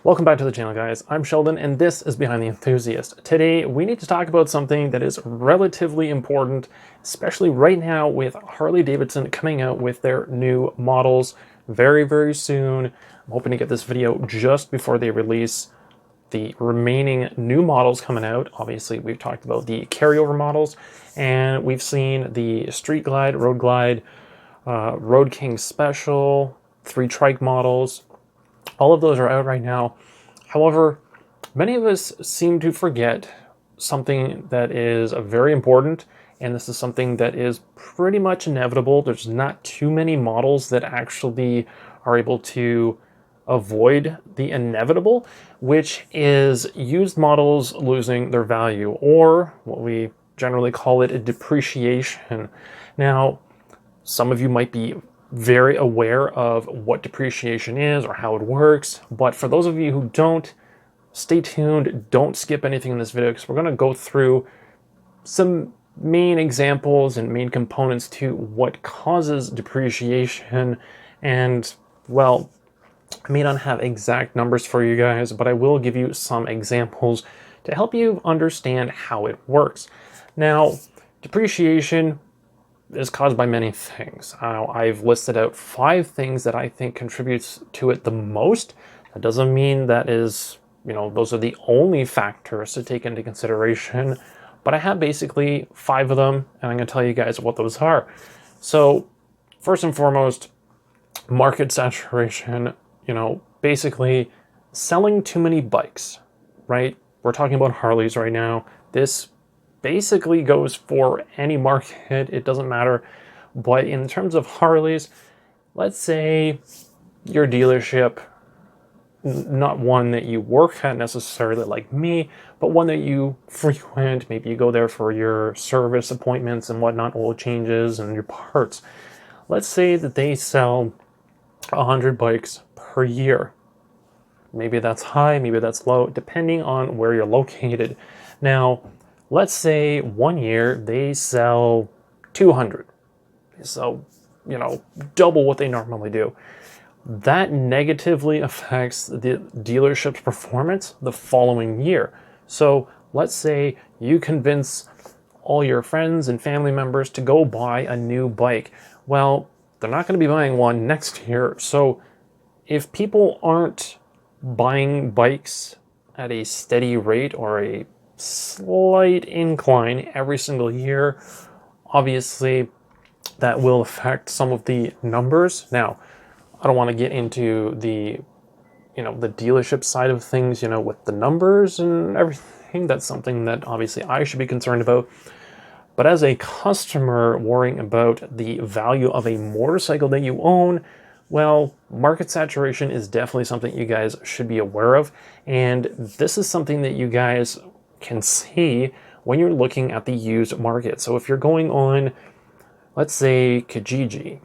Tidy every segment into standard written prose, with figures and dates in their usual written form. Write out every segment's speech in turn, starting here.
Welcome back to the channel, guys. I'm Sheldon, and this is Behind the Enthusiast. Today, we need to talk about something that is relatively important, especially right now with Harley-Davidson coming out with their new models very, very soon. I'm hoping to get this video just before they release the remaining new models coming out. Obviously, we've talked about the carryover models, and we've seen the Street Glide, Road King Special, 3 trike models. All of those are out right now. However, many of us seem to forget something that is very important, and this is something that is pretty much inevitable. There's not too many models that actually are able to avoid the inevitable, which is used models losing their value, or what we generally call it, a depreciation. Now, some of you might be very aware of what depreciation is or how it works, but for those of you who don't, stay tuned, don't skip anything in this video, because we're going to go through some main examples and main components to what causes depreciation. And, well, I may not have exact numbers for you guys, but I will give you some examples to help you understand how it works. Now, depreciation is caused by many things. I've listed out 5 things that I think contributes to it the most. That doesn't mean that is, those are the only factors to take into consideration, but I have basically 5 of them, and I'm going to tell you guys what those are. So, first and foremost, market saturation. Basically selling too many bikes, right? We're talking about Harleys right now. This basically goes for any market, it doesn't matter. But in terms of Harleys, let's say your dealership, not one that you work at necessarily like me, but one that you frequent, maybe you go there for your service appointments and whatnot, oil changes and your parts. Let's say that they sell 100 bikes per year. Maybe that's high, maybe that's low, depending on where you're located. Now, let's say one year they sell 200. So, double what they normally do. That negatively affects the dealership's performance the following year. So let's say you convince all your friends and family members to go buy a new bike. Well, they're not going to be buying one next year. So if people aren't buying bikes at a steady rate or a slight incline every single year, obviously that will affect some of the numbers. Now, I don't want to get into the the dealership side of things, with the numbers and everything. That's something that obviously I should be concerned about. But as a customer worrying about the value of a motorcycle that you own, well, market saturation is definitely something you guys should be aware of. And this is something that you guys can see when you're looking at the used market. So if you're going on, let's say, Kijiji,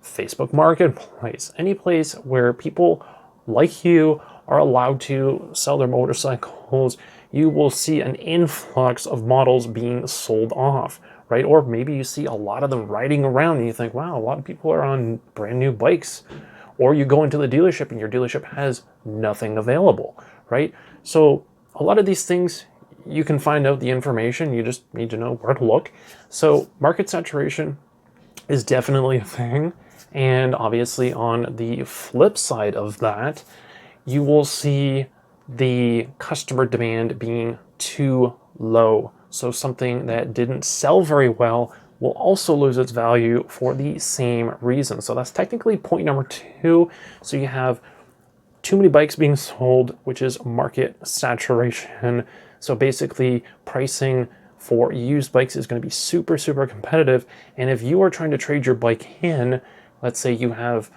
Facebook Marketplace, any place where people like you are allowed to sell their motorcycles, you will see an influx of models being sold off, right? Or maybe you see a lot of them riding around and you think, wow, a lot of people are on brand new bikes. Or you go into the dealership and your dealership has nothing available, right? So a lot of these things, you can find out the information, you just need to know where to look. So market saturation is definitely a thing. And obviously on the flip side of that, you will see the customer demand being too low. So something that didn't sell very well will also lose its value for the same reason. So that's technically point number 2. So you have too many bikes being sold, which is market saturation. So basically pricing for used bikes is going to be super, super competitive. And if you are trying to trade your bike in, let's say you have,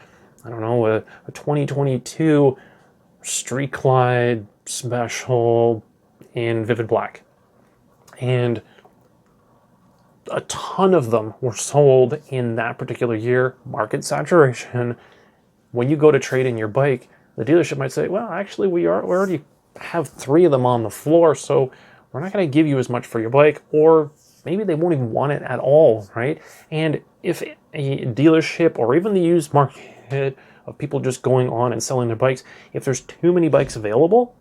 I don't know, a 2022 Street Glide Special in Vivid Black, and a ton of them were sold in that particular year, market saturation. When you go to trade in your bike, the dealership might say, well, actually, we already have 3 of them on the floor, so we're not going to give you as much for your bike, or maybe they won't even want it at all, right? And if a dealership or even the used market of people just going on and selling their bikes. If there's too many bikes available,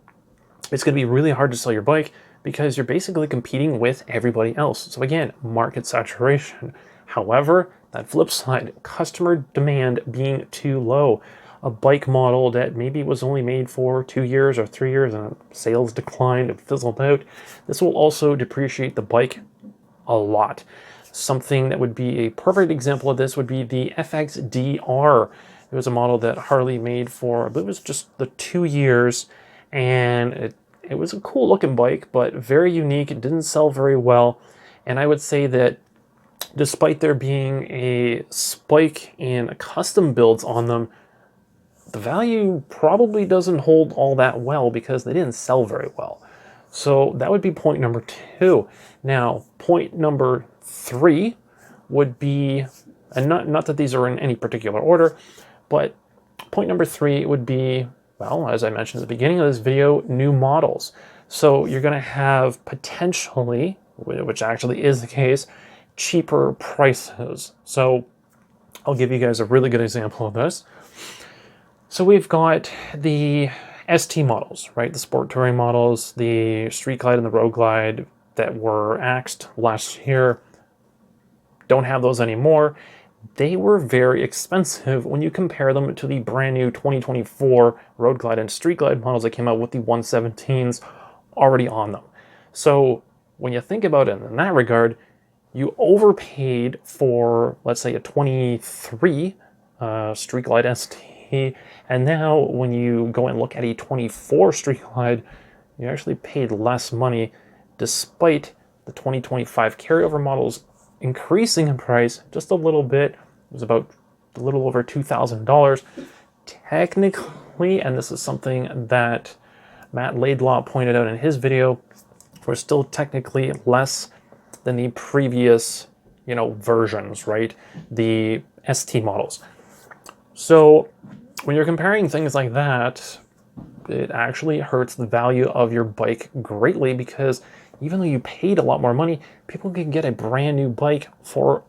it's going to be really hard to sell your bike because you're basically competing with everybody else. So again, market saturation. However, that flip side, customer demand being too low. A bike model that maybe was only made for 2 years or 3 years and sales declined and fizzled out, this will also depreciate the bike a lot. Something that would be a perfect example of this would be the FXDR. It was a model that Harley made for, I believe it was just the 2 years, and it was a cool looking bike, but very unique. It didn't sell very well. And I would say that despite there being a spike in custom builds on them, the value probably doesn't hold all that well because they didn't sell very well. So that would be point number 2. Now, point number 3 would be, and not that these are in any particular order, but point number 3 would be, well, as I mentioned at the beginning of this video, new models. So you're going to have potentially, which actually is the case, cheaper prices. So I'll give you guys a really good example of this. So we've got the ST models, right? The sport touring models, the Street Glide and the Road Glide that were axed last year. Don't have those anymore. They were very expensive when you compare them to the brand new 2024 Road Glide and Street Glide models that came out with the 117s already on them. So when you think about it in that regard, you overpaid for, let's say, a 23 Street Glide ST, and now when you go and look at a 24 Street Glide, you actually paid less money despite the 2025 carryover models increasing in price just a little bit. It was about a little over $2,000. Technically, and this is something that Matt Laidlaw pointed out in his video, we're still technically less than the previous, versions, right? The ST models. So when you're comparing things like that, it actually hurts the value of your bike greatly because even though you paid a lot more money, people can get a brand new bike for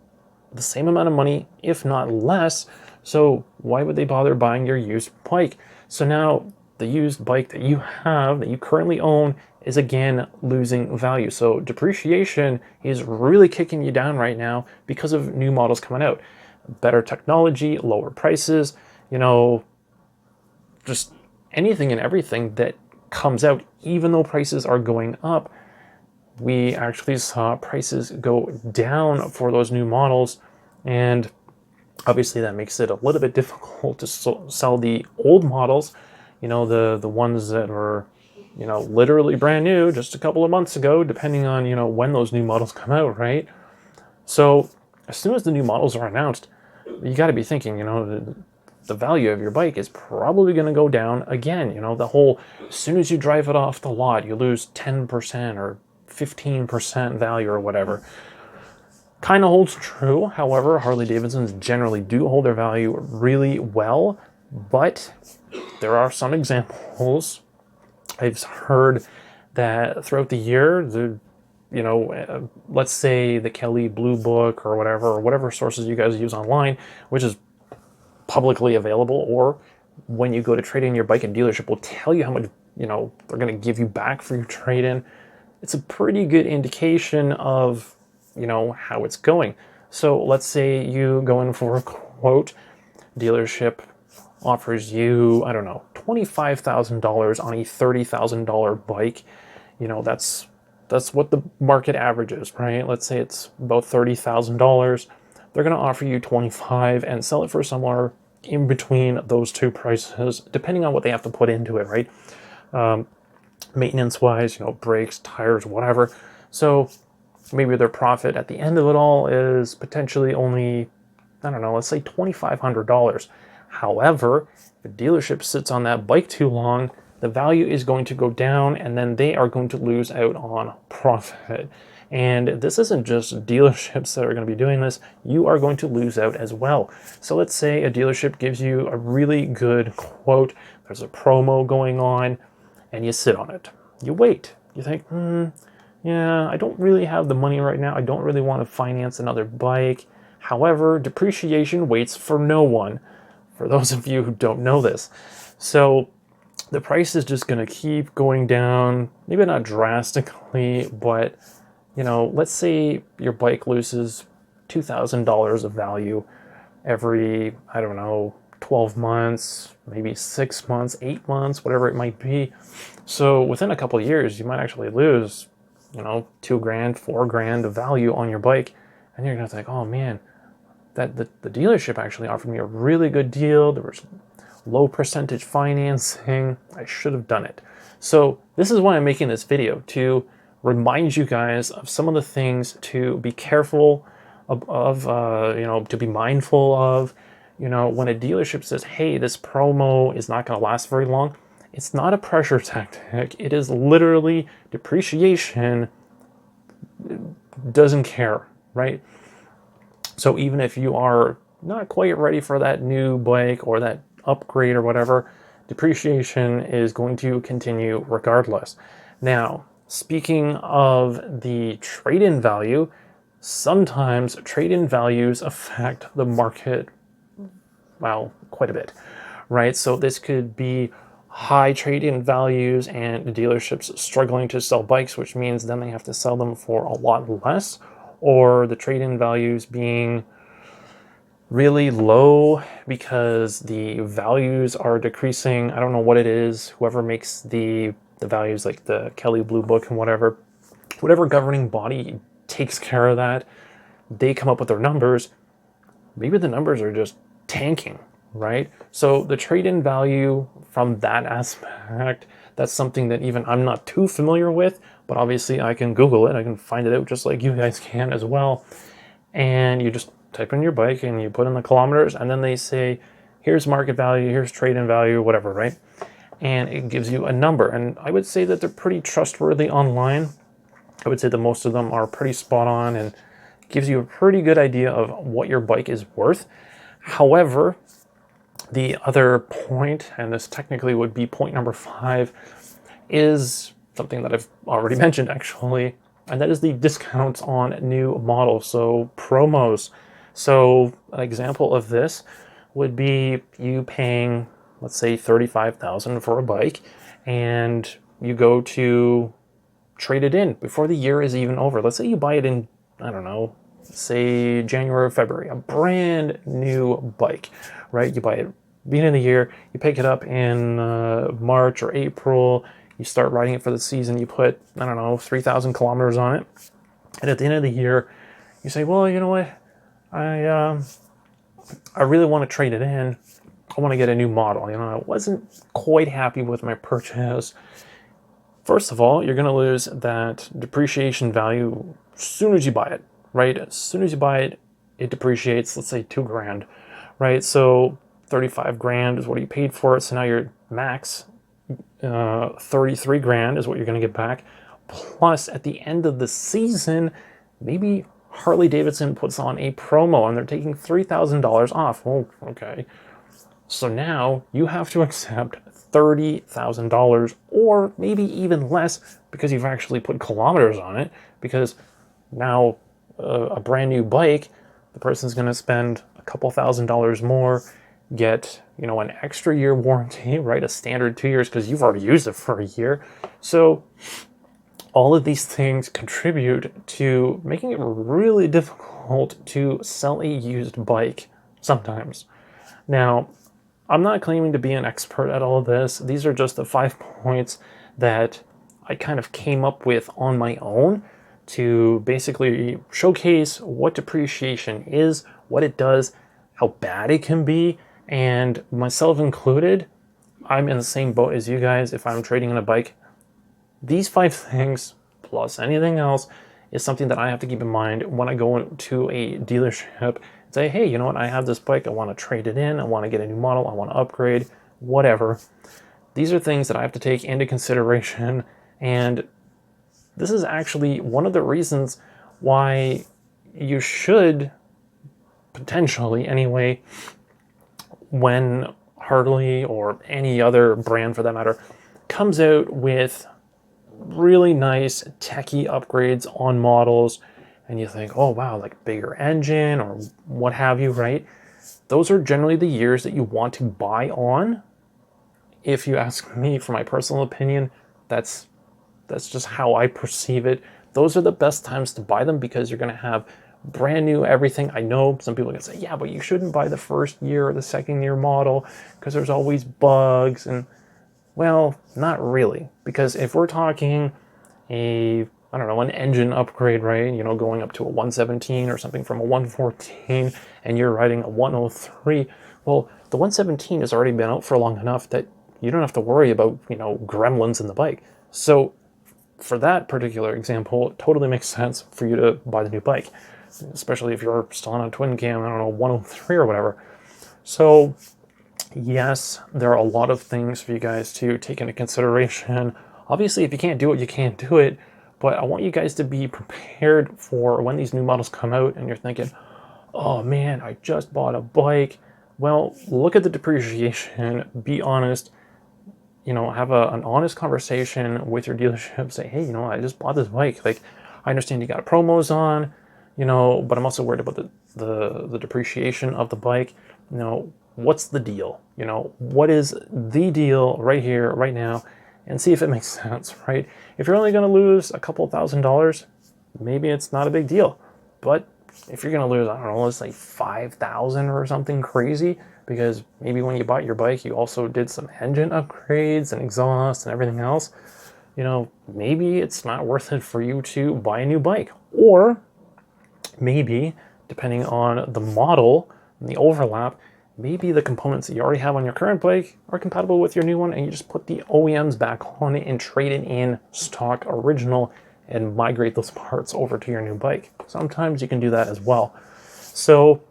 the same amount of money, if not less. So why would they bother buying your used bike? So now the used bike that you have, that you currently own, is again losing value. So depreciation is really kicking you down right now because of new models coming out. Better technology, lower prices, just anything and everything that comes out, even though prices are going up. We actually saw prices go down for those new models, and obviously that makes it a little bit difficult to sell the old models, the ones that were, literally brand new just a couple of months ago, depending on, when those new models come out, right? So as soon as the new models are announced, you got to be thinking, the value of your bike is probably going to go down again. The whole, as soon as you drive it off the lot, you lose 10% or 15% value or whatever. Kind of holds true. However, Harley-Davidsons generally do hold their value really well, but there are some examples. I've heard that throughout the year, let's say the Kelly Blue Book or whatever sources you guys use online, which is publicly available, or when you go to trade in your bike, and dealership will tell you how much, they're going to give you back for your trade-in. It's a pretty good indication of, how it's going. So let's say you go in for a quote, dealership offers you, I don't know, $25,000 on a $30,000 bike. That's what the market average is, right? Let's say it's about $30,000. They're going to offer you 25 and sell it for somewhere in between those two prices, depending on what they have to put into it, right? Maintenance wise, brakes, tires, whatever. So maybe their profit at the end of it all is potentially only, I don't know, let's say $2,500. However, if a dealership sits on that bike too long, the value is going to go down, and then they are going to lose out on profit. And this isn't just dealerships that are going to be doing this. You are going to lose out as well. So let's say a dealership gives you a really good quote. There's a promo going on, and you sit on it. You wait. You think, yeah, I don't really have the money right now. I don't really want to finance another bike. However, depreciation waits for no one. for those of you who don't know this. So the price is just going to keep going down, maybe not drastically, but let's say your bike loses $2,000 of value every, I don't know, 12 months, maybe 6 months, 8 months, whatever it might be. So within a couple of years, you might actually lose, $2,000, $4,000 of value on your bike. And you're going to think, oh man, that the dealership actually offered me a really good deal. There was low percentage financing. I should have done it. So this is why I'm making this video, to remind you guys of some of the things to be careful of, to be mindful of. When a dealership says, hey, this promo is not going to last very long, it's not a pressure tactic. It is literally depreciation. Doesn't care, right? So even if you are not quite ready for that new bike or that upgrade or whatever, depreciation is going to continue regardless. Now, speaking of the trade-in value, sometimes trade-in values affect the market, well, quite a bit, right? So this could be high trade-in values and the dealerships struggling to sell bikes, which means then they have to sell them for a lot less, or the trade-in values being really low because the values are decreasing. I don't know what it is. Whoever makes the values, like the Kelley Blue Book and whatever governing body takes care of that, they come up with their numbers. Maybe the numbers are just tanking, right? So the trade-in value from that aspect, that's something that even I'm not too familiar with, but obviously I can Google it. I can find it out just like you guys can as well. And you just type in your bike and you put in the kilometers, and then they say, here's market value, here's trade-in value, whatever, right? And it gives you a number. And I would say that they're pretty trustworthy online. I would say that most of them are pretty spot on and gives you a pretty good idea of what your bike is worth. However, the other point, and this technically would be point number 5, is something that I've already mentioned actually, and that is the discounts on new models, so promos. So an example of this would be you paying, let's say, $35,000 for a bike, and you go to trade it in before the year is even over. Let's say you buy it in, I don't know, say January or February, a brand new bike, right? You buy it beginning of the year, you pick it up in March or April, you start riding it for the season, you put, I don't know, 3,000 kilometers on it, and at the end of the year, you say, well, you know what, I really want to trade it in. I want to get a new model. I wasn't quite happy with my purchase. First of all, you're going to lose that depreciation value as soon as you buy it, right? As soon as you buy it, it depreciates, let's say $2,000, right? So 35 grand is what you paid for it. So now your max 33 grand is what you're going to get back. Plus, at the end of the season, maybe Harley-Davidson puts on a promo and they're taking $3,000 off. Well, okay. So now you have to accept $30,000 or maybe even less because you've actually put kilometers on it, because now a brand new bike, the person's going to spend a couple $1,000s more, get an extra year warranty, right? A standard 2 years because you've already used it for a year. So all of these things contribute to making it really difficult to sell a used bike sometimes. Now, I'm not claiming to be an expert at all of this. These are just the 5 points that I kind of came up with on my own to basically showcase what depreciation is, what it does, how bad it can be, and myself included, I'm in the same boat as you guys. If I'm trading in a bike, these 5 things plus anything else is something that I have to keep in mind when I go to a dealership and say, hey, you know what, I have this bike, I want to trade it in, I want to get a new model, I want to upgrade, whatever. These are things that I have to take into consideration, and this is actually one of the reasons why you should, potentially anyway, when Harley or any other brand for that matter comes out with really nice techie upgrades on models, and you think, oh wow, like bigger engine or what have you, right? those are generally the years that you want to buy on. If you ask me, for my personal opinion, that's just how I perceive it. Those are the best times to buy them because you're going to have brand new everything. I know some people are going to say, yeah, but you shouldn't buy the first year or the second year model because there's always bugs. And well, not really, because if we're talking I don't know, an engine upgrade, right? You know, going up to a 117 or something from a 114, and you're riding a 103. Well, the 117 has already been out for long enough that you don't have to worry about, you know, gremlins in the bike. So for that particular example, it totally makes sense for you to buy the new bike, especially if you're still on a twin cam, I don't know, 103 or whatever. So yes, there are a lot of things for you guys to take into consideration. Obviously, if you can't do it, you can't do it. But I want you guys to be prepared for when these new models come out and you're thinking, oh man, I just bought a bike. Well, look at the depreciation, be honest, you know, have an honest conversation with your dealership. Say, hey, you know, I just bought this bike. Like, I understand you got promos on, you know, but I'm also worried about the depreciation of the bike. You know, what's the deal? You know, what is the deal right here, right now? And see if it makes sense, right? If you're only going to lose a couple $1,000s, maybe it's not a big deal. But if you're going to lose, I don't know, it's like 5,000 or something crazy, because maybe when you bought your bike, you also did some engine upgrades and exhaust and everything else, you know, maybe it's not worth it for you to buy a new bike. Or maybe, depending on the model and the overlap, maybe the components that you already have on your current bike are compatible with your new one, and you just put the OEMs back on it and trade it in stock original and migrate those parts over to your new bike. Sometimes you can do that as well. So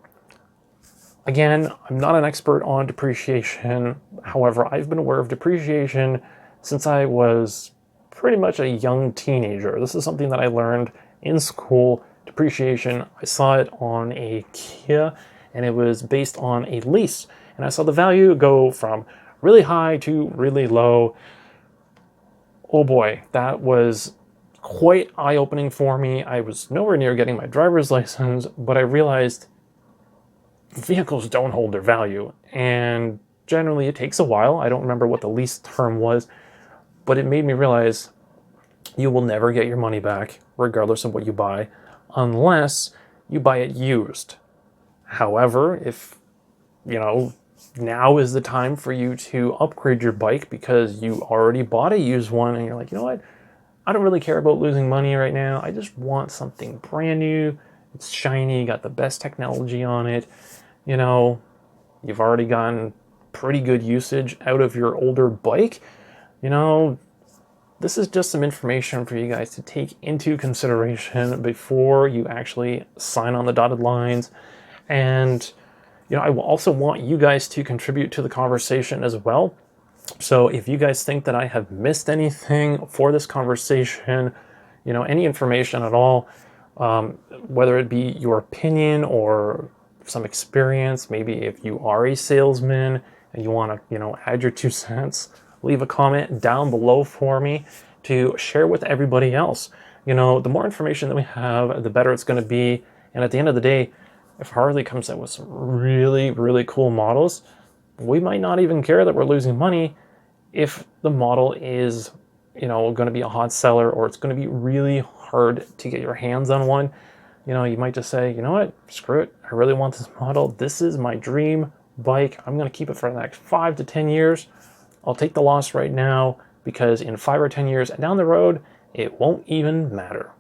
again, I'm not an expert on depreciation. However, I've been aware of depreciation since I was pretty much a young teenager. This is something that I learned in school. Depreciation, I saw it on a Kia, and it was based on a lease. And I saw the value go from really high to really low. Oh boy, that was quite eye-opening for me. I was nowhere near getting my driver's license, but I realized vehicles don't hold their value. And generally it takes a while. I don't remember what the lease term was, but it made me realize you will never get your money back, regardless of what you buy, unless you buy it used. However, if, you know, now is the time for you to upgrade your bike because you already bought a used one and you're like, you know what, I don't really care about losing money right now. I just want something brand new. It's shiny, got the best technology on it. You know, you've already gotten pretty good usage out of your older bike. You know, this is just some information for you guys to take into consideration before you actually sign on the dotted lines. And, you know, I also want you guys to contribute to the conversation as well. So if you guys think that I have missed anything for this conversation, you know, any information at all, whether it be your opinion or some experience, maybe if you are a salesman and you want to, you know, add your 2 cents, leave a comment down below for me to share with everybody else. You know, the more information that we have, the better it's going to be. And at the end of the day, if Harley comes out with some really, really cool models, we might not even care that we're losing money if the model is, you know, going to be a hot seller, or it's going to be really hard to get your hands on one. You know, you might just say, you know what, screw it. I really want this model. This is my dream bike. I'm going to keep it for the next 5 to 10 years. I'll take the loss right now because in 5 or 10 years down the road, it won't even matter.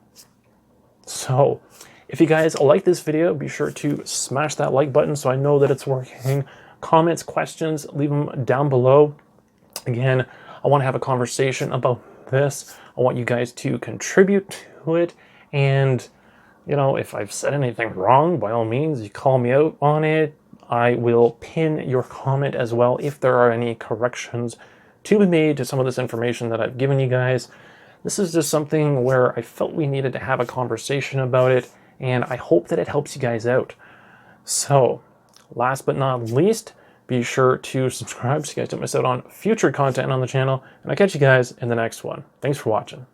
So if you guys like this video, be sure to smash that like button so I know that it's working. Comments, questions, leave them down below. Again, I want to have a conversation about this. I want you guys to contribute to it. And, you know, if I've said anything wrong, by all means, you call me out on it. I will pin your comment as well if there are any corrections to be made to some of this information that I've given you guys. This is just something where I felt we needed to have a conversation about it, and I hope that it helps you guys out. So, last but not least, be sure to subscribe so you guys don't miss out on future content on the channel, and I'll catch you guys in the next one. Thanks for watching.